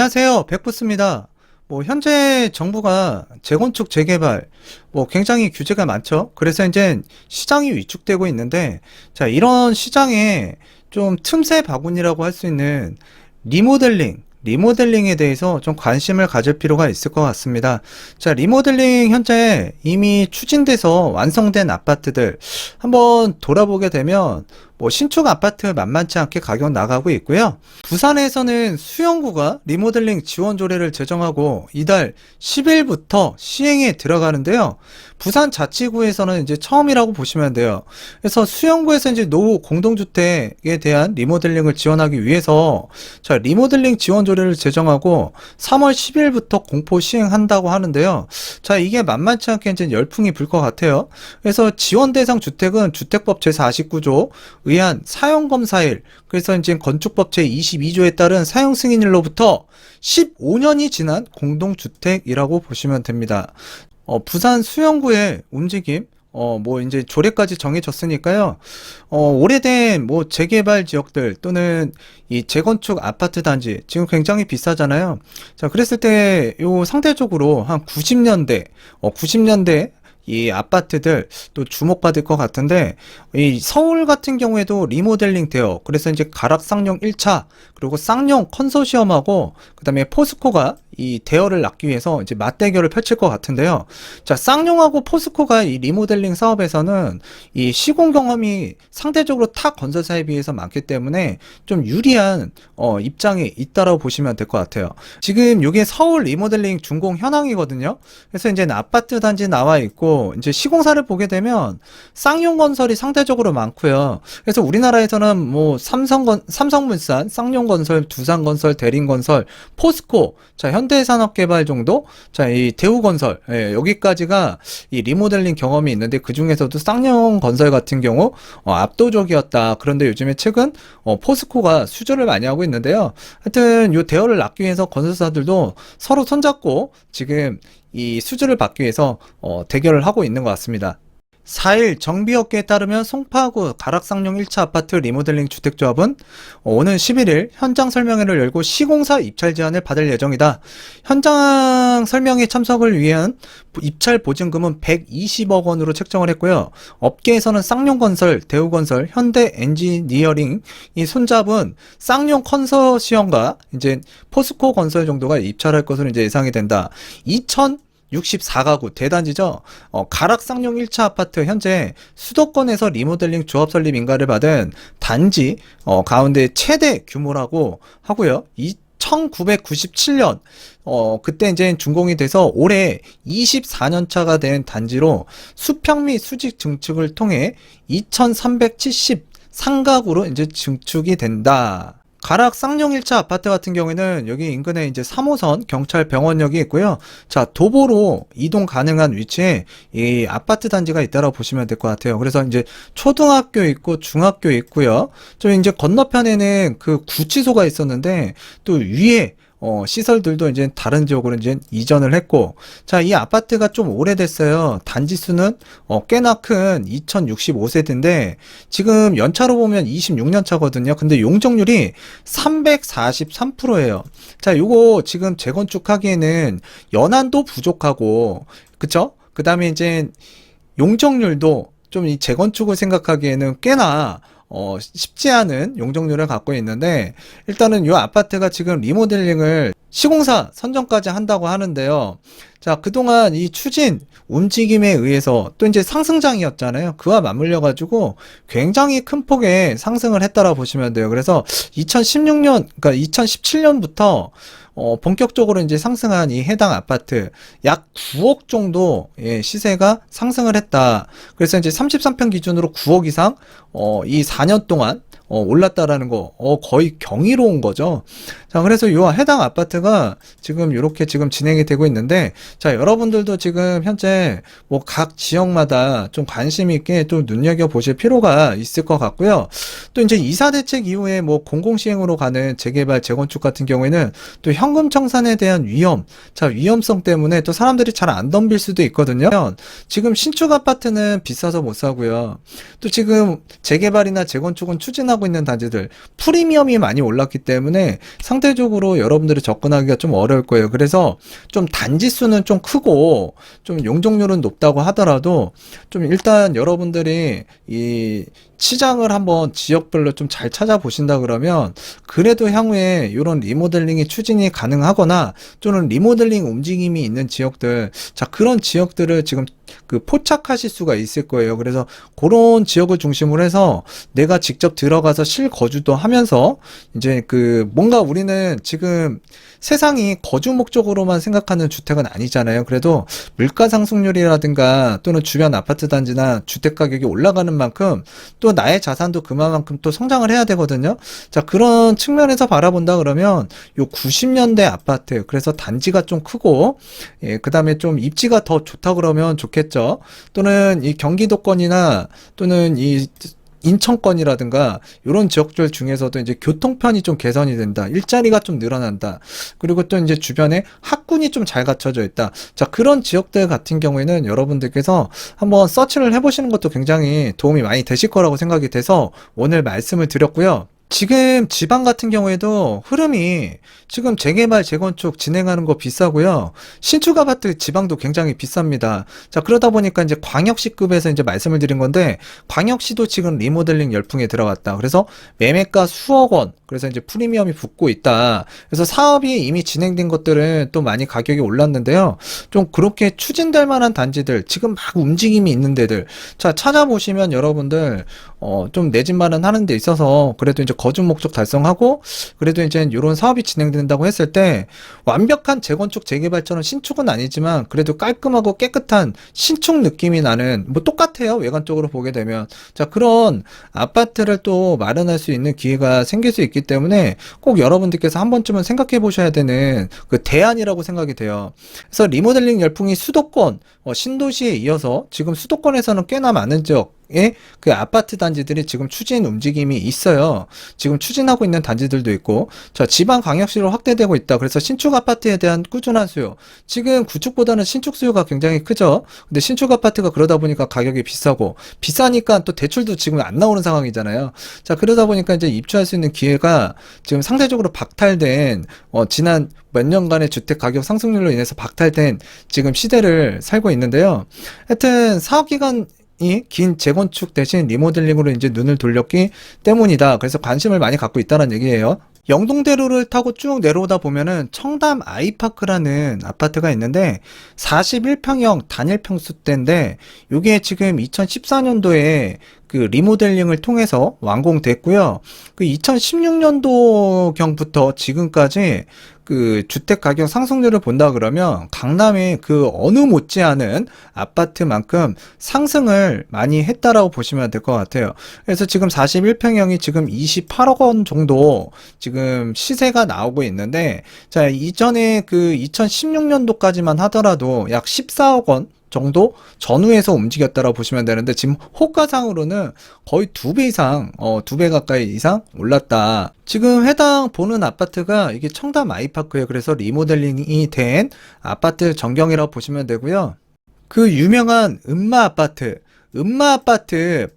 안녕하세요. 백부스입니다. 현재 정부가 재건축, 재개발, 굉장히 규제가 많죠. 그래서 이제 시장이 위축되고 있는데, 자, 이런 시장에 좀 틈새 바구니라고 할 수 있는 리모델링에 대해서 좀 관심을 가질 필요가 있을 것 같습니다. 자, 리모델링 현재 이미 추진돼서 완성된 아파트들 한번 돌아보게 되면 신축 아파트 만만치 않게 가격 나가고 있고요. 부산에서는 수영구가 리모델링 지원 조례를 제정하고 이달 10일부터 시행에 들어가는데요. 부산 자치구에서는 이제 처음이라고 보시면 돼요. 그래서 수영구에서 이제 노후 공동주택에 대한 리모델링을 지원하기 위해서 자, 리모델링 지원 조례를 제정하고 3월 10일부터 공포 시행한다고 하는데요. 자, 이게 만만치 않게 이제 열풍이 불 것 같아요. 그래서 지원 대상 주택은 주택법 제49조 의한 사용검사일, 그래서 이제 건축법 제22조에 따른 사용 승인일로부터 15년이 지난 공동주택이라고 보시면 됩니다. 부산 수영구의 움직임, 이제 조례까지 정해졌으니까요. 오래된 재개발 지역들 또는 이 재건축 아파트 단지 지금 굉장히 비싸잖아요. 자, 그랬을 때 요 상대적으로 한 90년대 이 아파트들 또 주목받을 것 같은데, 이 서울 같은 경우에도 리모델링 되어 그래서 이제 가락쌍용 1차 그리고 쌍용 컨소시엄하고 그 다음에 포스코가 이 대여를 낳기 위해서 이제 맞대결을 펼칠 것 같은데요. 자, 쌍용하고 포스코가 이 리모델링 사업에서는 이 시공 경험이 상대적으로 타 건설사에 비해서 많기 때문에 좀 유리한 입장이 있다라고 보시면 될 것 같아요. 지금 이게 서울 리모델링 준공 현황이거든요. 그래서 이제 아파트 단지 나와 있고 이제 시공사를 보게 되면 쌍용 건설이 상대적으로 많고요. 그래서 우리나라에서는 삼성물산, 쌍용건설, 두산건설, 대림건설, 포스코, 자, 현대산업개발 정도, 자, 이 대우건설, 여기까지가 이 리모델링 경험이 있는데 그 중에서도 쌍용건설 같은 경우 압도적이었다. 그런데 요즘에 최근 포스코가 수주를 많이 하고 있는데요. 하여튼 요 대여를 낳기 위해서 건설사들도 서로 손잡고 지금 이 수주를 받기 위해서 대결을 하고 있는 것 같습니다. 4일 정비업계에 따르면 송파구 가락쌍용 1차 아파트 리모델링 주택조합은 오는 11일 현장 설명회를 열고 시공사 입찰 제안을 받을 예정이다. 현장 설명회 참석을 위한 입찰 보증금은 120억 원으로 책정을 했고요. 업계에서는 쌍용건설, 대우건설, 현대엔지니어링 이 손잡은 쌍용 컨소시엄과 이제 포스코 건설 정도가 입찰할 것으로 이제 예상이 된다. 64가구 대단지죠. 가락쌍용 1차 아파트 현재 수도권에서 리모델링 조합 설립 인가를 받은 단지 가운데 최대 규모라고 하고요. 1997년 그때 이제 준공이 돼서 올해 24년 차가 된 단지로 수평 및 수직 증축을 통해 2373가구로 이제 증축이 된다. 가락 쌍용 1차 아파트 같은 경우에는 여기 인근에 이제 3호선 경찰 병원역이 있고요. 자, 도보로 이동 가능한 위치에 이 아파트 단지가 있다고 보시면 될 것 같아요. 그래서 이제 초등학교 있고 중학교 있고요. 좀 이제 건너편에는 그 구치소가 있었는데 또 위에 시설들도 이제 다른 지역으로 이제 이전을 했고, 자, 이 아파트가 좀 오래됐어요. 단지 수는 꽤나 큰 2065세대인데 지금 연차로 보면 26년 차거든요. 근데 용적률이 343%예요. 자, 요거 지금 재건축하기에는 연한도 부족하고, 그쵸? 그 다음에 이제 용적률도 좀 이 재건축을 생각하기에는 꽤나 쉽지 않은 용적률을 갖고 있는데, 일단은 이 아파트가 지금 리모델링을 시공사 선정까지 한다고 하는데요. 자, 그동안 이 추진 움직임에 의해서 또 이제 상승장이었잖아요. 그와 맞물려 가지고 굉장히 큰 폭의 상승을 했다라고 보시면 돼요. 그래서 2016년, 그러니까 2017년부터 본격적으로 이제 상승한 이 해당 아파트 약 9억 정도 시세가 상승을 했다. 그래서 이제 33평 기준으로 9억 이상 이 4년 동안 올랐다라는 거 거의 경이로운 거죠. 자, 그래서 요 해당 아파트가 지금 이렇게 지금 진행이 되고 있는데, 자, 여러분들도 지금 현재 각 지역마다 좀 관심 있게 또 눈여겨 보실 필요가 있을 것 같고요. 또 이제 이사 대책 이후에 뭐 공공시행으로 가는 재개발, 재건축 같은 경우에는 또 현금 청산에 대한 위험, 자, 위험성 때문에 또 사람들이 잘 안 덤빌 수도 있거든요. 지금 신축 아파트는 비싸서 못 사고요. 또 지금 재개발이나 재건축은 추진하고 있는 단지들 프리미엄이 많이 올랐기 때문에 상대적으로 여러분들이 접근하기가 좀 어려울 거예요. 그래서 좀 단지 수는 좀 크고 좀 용적률은 높다고 하더라도 좀 일단 여러분들이 이 시장을 한번 지역별로 좀 잘 찾아보신다 그러면 그래도 향후에 이런 리모델링이 추진이 가능하거나 또는 리모델링 움직임이 있는 지역들, 자, 그런 지역들을 지금 그 포착하실 수가 있을 거예요. 그래서 그런 지역을 중심으로 해서 내가 직접 들어가서 실거주도 하면서 이제 그 뭔가 우리는 지금 세상이 거주 목적으로만 생각하는 주택은 아니잖아요. 그래도 물가 상승률이라든가 또는 주변 아파트 단지나 주택 가격이 올라가는 만큼 또 나의 자산도 그만큼 또 성장을 해야 되거든요. 자, 그런 측면에서 바라본다 그러면 요 90년대 아파트, 그래서 단지가 좀 크고, 예, 그 다음에 좀 입지가 더 좋다 그러면 좋겠죠. 또는 이 경기도권이나 또는 이 인천권이라든가 이런 지역들 중에서도 이제 교통편이 좀 개선이 된다. 일자리가 좀 늘어난다. 그리고 또 이제 주변에 학군이 좀 잘 갖춰져 있다. 자, 그런 지역들 같은 경우에는 여러분들께서 한번 서치를 해보시는 것도 굉장히 도움이 많이 되실 거라고 생각이 돼서 오늘 말씀을 드렸고요. 지금 지방 같은 경우에도 흐름이 지금 재개발, 재건축 진행하는 거 비싸고요. 신축 아파트 지방도 굉장히 비쌉니다. 자, 그러다 보니까 이제 광역시급에서 이제 말씀을 드린 건데, 광역시도 지금 리모델링 열풍에 들어갔다. 그래서 매매가 수억 원, 그래서 이제 프리미엄이 붙고 있다. 그래서 사업이 이미 진행된 것들은 또 많이 가격이 올랐는데요. 좀 그렇게 추진될 만한 단지들, 지금 막 움직임이 있는 데들, 자, 찾아보시면 여러분들, 좀 내 집 마련하는 데 있어서 그래도 이제 거주 목적 달성하고 그래도 이제 이런 사업이 진행된다고 했을 때 완벽한 재건축 재개발처럼 신축은 아니지만 그래도 깔끔하고 깨끗한 신축 느낌이 나는 뭐 똑같아요. 외관적으로 보게 되면 자, 그런 아파트를 또 마련할 수 있는 기회가 생길 수 있기 때문에 꼭 여러분들께서 한 번쯤은 생각해 보셔야 되는 그 대안이라고 생각이 돼요. 그래서 리모델링 열풍이 수도권 신도시에 이어서 지금 수도권에서는 꽤나 많은 지역 그 아파트 단지들이 지금 추진 움직임이 있어요. 지금 추진하고 있는 단지들도 있고, 자, 지방 광역시로 확대되고 있다. 그래서 신축 아파트에 대한 꾸준한 수요. 지금 구축보다는 신축 수요가 굉장히 크죠. 근데 신축 아파트가 그러다 보니까 가격이 비싸고, 비싸니까 또 대출도 지금 안 나오는 상황이잖아요. 자, 그러다 보니까 이제 입주할 수 있는 기회가 지금 상대적으로 박탈된, 지난 몇 년간의 주택 가격 상승률로 인해서 박탈된 지금 시대를 살고 있는데요. 하여튼 사업기간 이 긴 재건축 대신 리모델링으로 이제 눈을 돌렸기 때문이다. 그래서 관심을 많이 갖고 있다는 얘기예요. 영동대로를 타고 쭉 내려오다 보면은 청담 아이파크라는 아파트가 있는데 41평형 단일 평수대인데 이게 지금 2014년도에 그 리모델링을 통해서 완공됐고요. 그 2016년도경부터 지금까지 그 주택 가격 상승률을 본다 그러면 강남의 그 어느 못지않은 아파트만큼 상승을 많이 했다라고 보시면 될 것 같아요. 그래서 지금 41평형이 지금 28억 원 정도 지금 시세가 나오고 있는데, 자, 이전에 그 2016년도까지만 하더라도 약 14억 원 정도 전후에서 움직였다라고 보시면 되는데, 지금 호가상으로는 거의 2배 이상, 2배 가까이 이상 올랐다. 지금 해당 보는 아파트가 이게 청담 아이파크예요. 그래서 리모델링이 된 아파트 전경이라고 보시면 되고요. 그 유명한 음마 아파트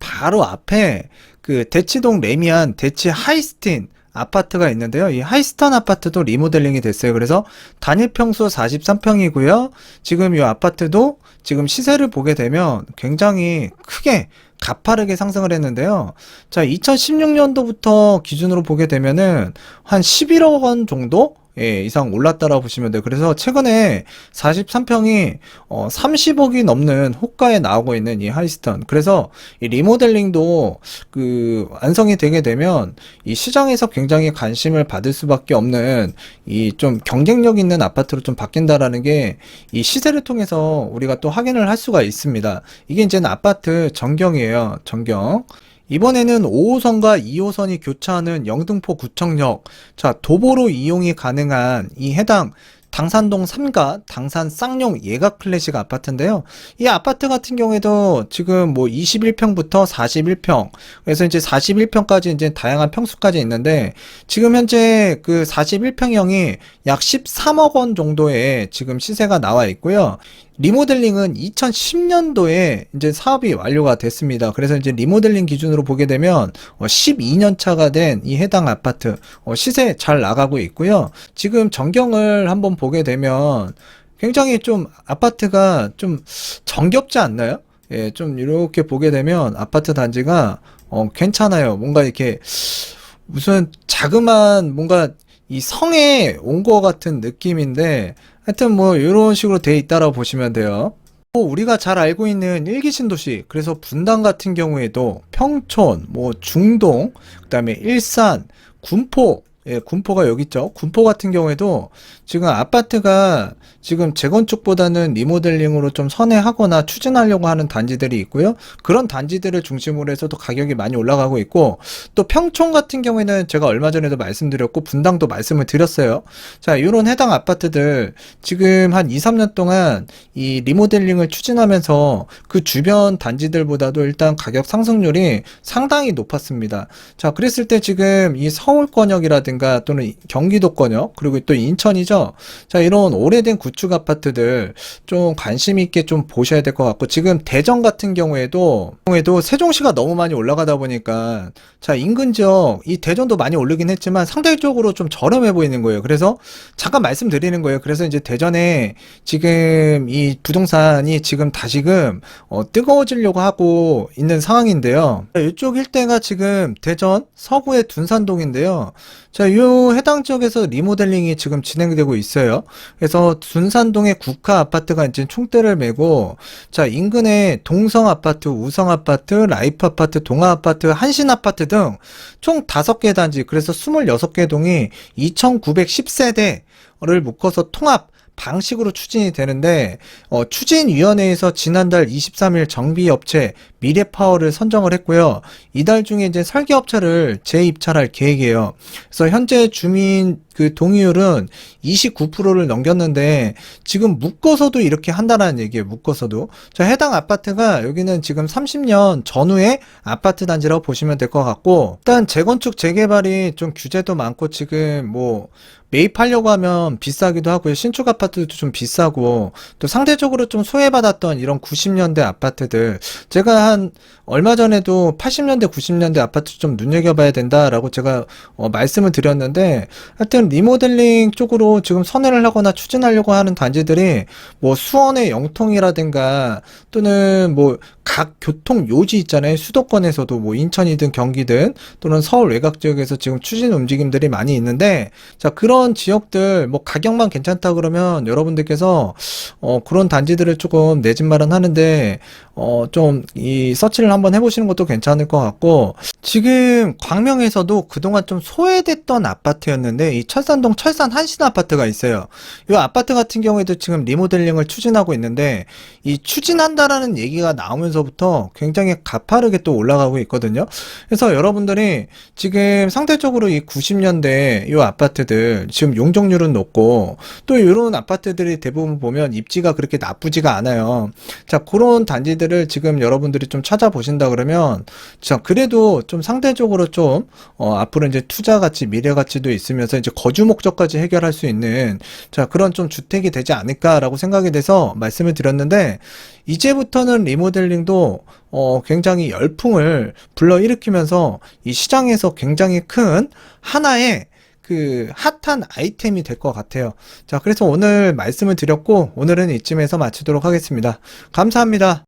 바로 앞에 그 대치동 레미안 대치 하이스틴 아파트가 있는데요. 이 하이스턴 아파트도 리모델링이 됐어요. 그래서 단일 평수 43평이고요. 지금 이 아파트도 지금 시세를 보게 되면 굉장히 크게 가파르게 상승을 했는데요. 자, 2016년도부터 기준으로 보게 되면은 한 11억 원 정도 이상 올랐다라고 보시면 돼요. 그래서 최근에 43평이 30억이 넘는 호가에 나오고 있는 이 하이스턴. 그래서 이 리모델링도 그 완성이 되게 되면 이 시장에서 굉장히 관심을 받을 수밖에 없는 이 좀 경쟁력 있는 아파트로 좀 바뀐다라는 게 이 시세를 통해서 우리가 또 확인을 할 수가 있습니다. 이게 이제는 아파트 전경이에요. 전경. 이번에는 5호선과 2호선이 교차하는 영등포 구청역, 자, 도보로 이용이 가능한 이 해당 당산동 3가 당산 쌍용 예각 클래식 아파트인데요. 이 아파트 같은 경우에도 지금 뭐 21평부터 41평, 그래서 이제 41평까지 이제 다양한 평수까지 있는데, 지금 현재 그 41평형이 약 13억 원 정도의 지금 시세가 나와 있고요. 리모델링은 2010년도에 이제 사업이 완료가 됐습니다. 그래서 이제 리모델링 기준으로 보게 되면 12년 차가 된 이 해당 아파트 시세 잘 나가고 있고요. 지금 전경을 한번 보게 되면 굉장히 좀 아파트가 좀 정겹지 않나요? 예, 좀 이렇게 보게 되면 아파트 단지가 괜찮아요. 뭔가 이렇게 무슨 자그마한 뭔가 이 성에 온 것 같은 느낌인데, 하여튼 뭐 이런 식으로 돼 있다라고 보시면 돼요. 또 우리가 잘 알고 있는 일기 신도시, 그래서 분당 같은 경우에도 평촌, 뭐 중동, 그다음에 일산, 군포, 예, 군포가 여기 있죠. 군포 같은 경우에도 지금 아파트가 지금 재건축보다는 리모델링으로 좀 선회하거나 추진하려고 하는 단지들이 있고요. 그런 단지들을 중심으로 해서도 가격이 많이 올라가고 있고, 또 평촌 같은 경우에는 제가 얼마 전에도 말씀드렸고 분당도 말씀을 드렸어요. 자, 이런 해당 아파트들 지금 한 2, 3년 동안 이 리모델링을 추진하면서 그 주변 단지들보다도 일단 가격 상승률이 상당히 높았습니다. 자, 그랬을 때 지금 이 서울권역이라든가 또는 경기도권역, 그리고 또 인천이죠. 자, 이런 오래된 구축 아파트들 좀 관심 있게 좀 보셔야 될 것 같고, 지금 대전 같은 경우에도 세종시가 너무 많이 올라가다 보니까, 자, 인근 지역 이 대전도 많이 오르긴 했지만 상대적으로 좀 저렴해 보이는 거예요. 그래서 잠깐 말씀드리는 거예요. 그래서 이제 대전에 지금 이 부동산이 지금 다시금 뜨거워지려고 하고 있는 상황인데요. 이쪽 일대가 지금 대전 서구의 둔산동인데요. 자, 요 해당 지역에서 리모델링이 지금 진행되고 있어요. 그래서 둔산동의 국가 아파트가 이제 총대를 메고, 자, 인근에 동성 아파트, 우성 아파트, 라이프 아파트, 동아 아파트, 한신 아파트 등 총 5개 단지, 그래서 26개 동이 2,910세대를 묶어서 통합 방식으로 추진이 되는데, 추진위원회에서 지난달 23일 정비업체 미래파워를 선정을 했고요. 이달 중에 이제 설계업체를 재입찰할 계획이에요. 그래서 현재 주민 그 동의율은 29%를 넘겼는데, 지금 묶어서도 이렇게 한다는 얘기예요. 묶어서도. 자, 해당 아파트가 여기는 지금 30년 전후의 아파트 단지라고 보시면 될 것 같고, 일단 재건축 재개발이 좀 규제도 많고, 지금 뭐 매입하려고 하면 비싸기도 하고요. 신축 아파트도 좀 비싸고, 또 상대적으로 좀 소외받았던 이런 90년대 아파트들, 제가 한 얼마 전에도 80년대 90년대 아파트 좀 눈여겨봐야 된다라고 제가 말씀을 드렸는데, 하여튼 리모델링 쪽으로 지금 선회를 하거나 추진하려고 하는 단지들이 뭐 수원의 영통이라든가 또는 뭐 각 교통 요지 있잖아요. 수도권에서도 뭐 인천이든 경기든 또는 서울 외곽 지역에서 지금 추진 움직임들이 많이 있는데, 자, 그런 지역들 뭐 가격만 괜찮다 그러면 여러분들께서 그런 단지들을 조금 내 집 마련하는데 좀 이 서치를 한번 해보시는 것도 괜찮을 것 같고, 지금 광명에서도 그동안 좀 소외됐던 아파트였는데 이 철산동 철산 한신 아파트가 있어요. 이 아파트 같은 경우에도 지금 리모델링을 추진하고 있는데, 이 추진한다라는 얘기가 나오면서부터 굉장히 가파르게 또 올라가고 있거든요. 그래서 여러분들이 지금 상대적으로 이 90년대 이 아파트들 지금 용적률은 높고, 또 이런 아파트들이 대부분 보면 입지가 그렇게 나쁘지가 않아요. 자, 그런 단지들을 지금 여러분들이 좀 찾아보신다 그러면, 자, 그래도 좀 상대적으로 좀 앞으로 이제 투자 가치, 미래 가치도 있으면서 이제 거주 목적까지 해결할 수 있는, 자, 그런 좀 주택이 되지 않을까라고 생각이 돼서 말씀을 드렸는데, 이제부터는 리모델링도 굉장히 열풍을 불러일으키면서 이 시장에서 굉장히 큰 하나의 그 핫한 아이템이 될 것 같아요. 자, 그래서 오늘 말씀을 드렸고, 오늘은 이쯤에서 마치도록 하겠습니다. 감사합니다.